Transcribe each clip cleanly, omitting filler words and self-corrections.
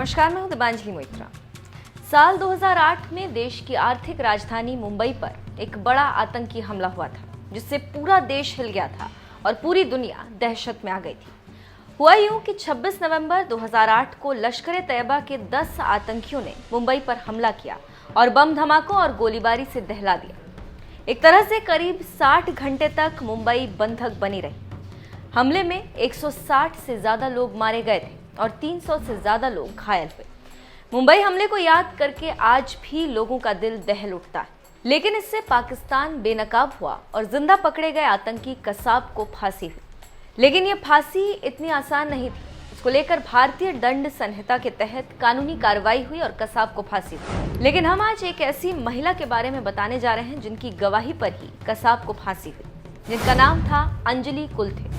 नमस्कार, मैं हूं दिबांजलि मोइत्रा। साल 2008 में देश की आर्थिक राजधानी मुंबई पर एक बड़ा आतंकी हमला हुआ था, जिससे पूरा देश हिल गया था और पूरी दुनिया दहशत में आ गई थी। हुआ यूं कि 26 नवंबर 2008 को लश्कर-ए-तैयबा के 10 आतंकियों ने मुंबई पर हमला किया और बम धमाकों और गोलीबारी से दहला दिया। एक तरह से करीब 60 घंटे तक मुंबई बंधक बनी रही। हमले में 160 से ज्यादा लोग मारे गए थे और 300 से ज्यादा लोग घायल हुए। मुंबई हमले को याद करके आज भी लोगों का दिल दहल उठता है। लेकिन इससे पाकिस्तान बेनकाब हुआ और जिंदा पकड़े गए आतंकी कसाब को फांसी हुई। लेकिन यह फांसी इतनी आसान नहीं थी। इसको लेकर भारतीय दंड संहिता के तहत कानूनी कार्रवाई हुई और कसाब को फांसी हुई। लेकिन हम आज एक ऐसी महिला के बारे में बताने जा रहे हैं जिनकी गवाही पर ही कसाब को फांसी हुई, जिनका नाम था अंजलि कुलथे।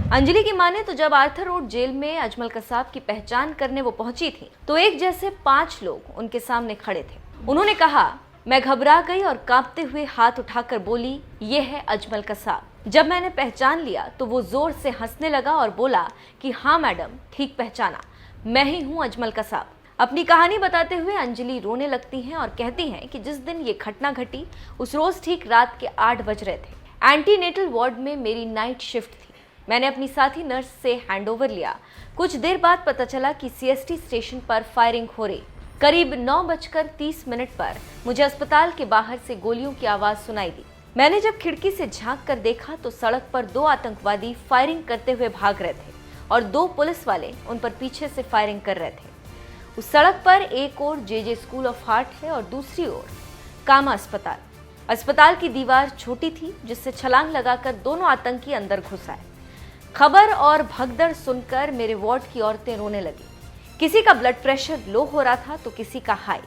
अंजलि की माने तो जब आर्थर रोड जेल में अजमल कसाब की पहचान करने वो पहुंची थी तो एक जैसे 5 लोग उनके सामने खड़े थे। उन्होंने कहा, मैं घबरा गई और कांपते हुए हाथ उठाकर बोली, ये है अजमल कसाब। जब मैंने पहचान लिया तो वो जोर से हंसने लगा और बोला कि हाँ मैडम, ठीक पहचाना, मैं ही हूँ अजमल कसाब। अपनी कहानी बताते हुए अंजलि रोने लगती हैं और कहती हैं कि जिस दिन ये घटना घटी उस रोज ठीक रात के 8 बज रहे थे। एंटीनेटल वार्ड में मेरी नाइट शिफ्ट थी। मैंने अपनी साथी नर्स से हैंडओवर लिया। कुछ देर बाद पता चला कि सीएसटी स्टेशन पर फायरिंग हो रही। करीब 9:30 पर मुझे अस्पताल के बाहर से गोलियों की आवाज सुनाई दी। मैंने जब खिड़की से झांक कर देखा तो सड़क पर 2 आतंकवादी फायरिंग करते हुए भाग रहे थे और 2 पुलिस वाले उन पर पीछे से फायरिंग कर रहे थे। उस सड़क पर एक ओर जेजे स्कूल ऑफ हार्ट है और दूसरी ओर कामा अस्पताल। अस्पताल की दीवार छोटी थी, जिससे छलांग लगाकर दोनों आतंकी अंदर घुस आए। खबर और भगदड़ सुनकर मेरे वार्ड की औरतें रोने लगी। किसी का ब्लड प्रेशर लो हो रहा था तो किसी का हाई।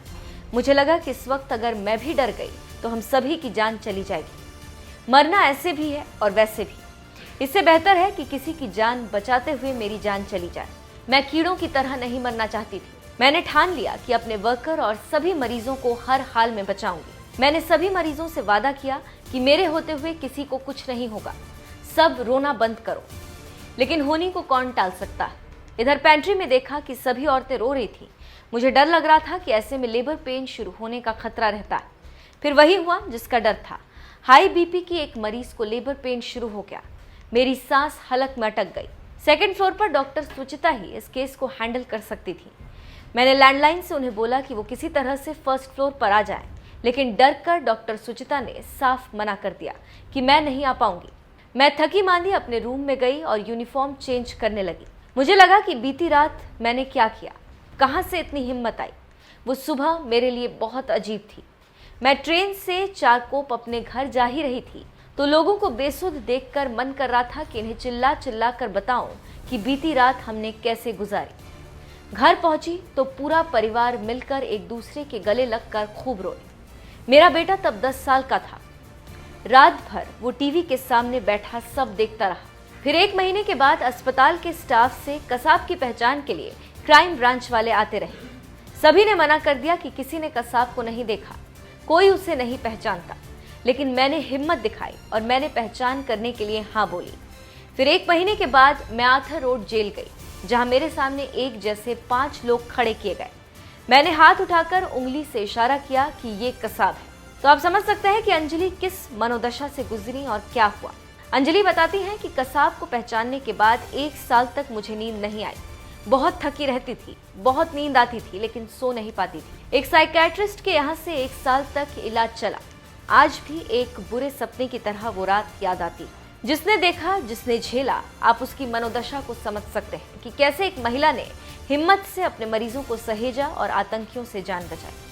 मुझे लगा कि इस वक्त अगर मैं भी डर गई तो हम सभी की जान चली जाएगी। मरना ऐसे भी है और वैसे भी। इससे बेहतर है कि किसी की जान बचाते हुए मेरी जान चली जाए। मैं कीड़ों की तरह नहीं मरना चाहती थी। मैंने ठान लिया कि अपने वर्कर और सभी मरीजों को हर हाल में बचाऊंगी। मैंने सभी मरीजों से वादा किया कि मेरे होते हुए किसी को कुछ नहीं होगा। सब रोना बंद करो। लेकिन होनी को कौन टाल सकता है। इधर पेंट्री में देखा कि सभी औरतें रो रही थी। मुझे डर लग रहा था कि ऐसे में लेबर पेन शुरू होने का खतरा रहता है। फिर वही हुआ जिसका डर था। हाई बीपी की एक मरीज को लेबर पेन शुरू हो गया। मेरी सांस हलक में अटक गई। 2nd फ्लोर पर डॉक्टर सुचिता ही इस केस को हैंडल कर सकती थी। मैंने लैंडलाइन से उन्हें बोला कि वो किसी तरह से 1st फ्लोर पर आ जाए, लेकिन डर कर डॉक्टर सुचिता ने साफ मना कर दिया कि मैं नहीं आ पाऊंगी। मैं थकी मांदी अपने रूम में गई और यूनिफॉर्म चेंज करने लगी। मुझे लगा कि बीती रात मैंने क्या किया, कहां से इतनी हिम्मत आई। वो सुबह मेरे लिए बहुत अजीब थी। मैं ट्रेन से चारकोप अपने घर जा ही रही थी तो लोगों को बेसुध देखकर मन कर रहा था कि इन्हें चिल्ला चिल्ला कर बताऊं कि बीती रात हमने कैसे गुजारी। घर पहुंची तो पूरा परिवार मिलकर एक दूसरे के गले लगकर खूब रोए। मेरा बेटा तब 10 साल का था। रात भर वो टीवी के सामने बैठा सब देखता रहा। फिर 1 महीने के बाद अस्पताल के स्टाफ से कसाब की पहचान के लिए क्राइम ब्रांच वाले आते रहे। सभी ने मना कर दिया कि किसी ने कसाब को नहीं देखा, कोई उसे नहीं पहचानता। लेकिन मैंने हिम्मत दिखाई और मैंने पहचान करने के लिए हाँ बोली। फिर 1 महीने के बाद मैं आर्थर रोड जेल गई, जहां मेरे सामने एक जैसे 5 लोग खड़े किए गए। मैंने हाथ उठाकर उंगली से इशारा किया कि ये कसाब है। तो आप समझ सकते हैं कि अंजलि किस मनोदशा से गुजरी और क्या हुआ। अंजलि बताती हैं कि कसाब को पहचानने के बाद 1 साल तक मुझे नींद नहीं आई। बहुत थकी रहती थी, बहुत नींद आती थी, लेकिन सो नहीं पाती थी। एक साइकियाट्रिस्ट के यहाँ से 1 साल तक इलाज चला। आज भी एक बुरे सपने की तरह वो रात याद आती। जिसने देखा, जिसने झेला, आप उसकी मनोदशा को समझ सकते हैं कि कैसे एक महिला ने हिम्मत से अपने मरीजों को सहेजा और आतंकियों से जान बचाई।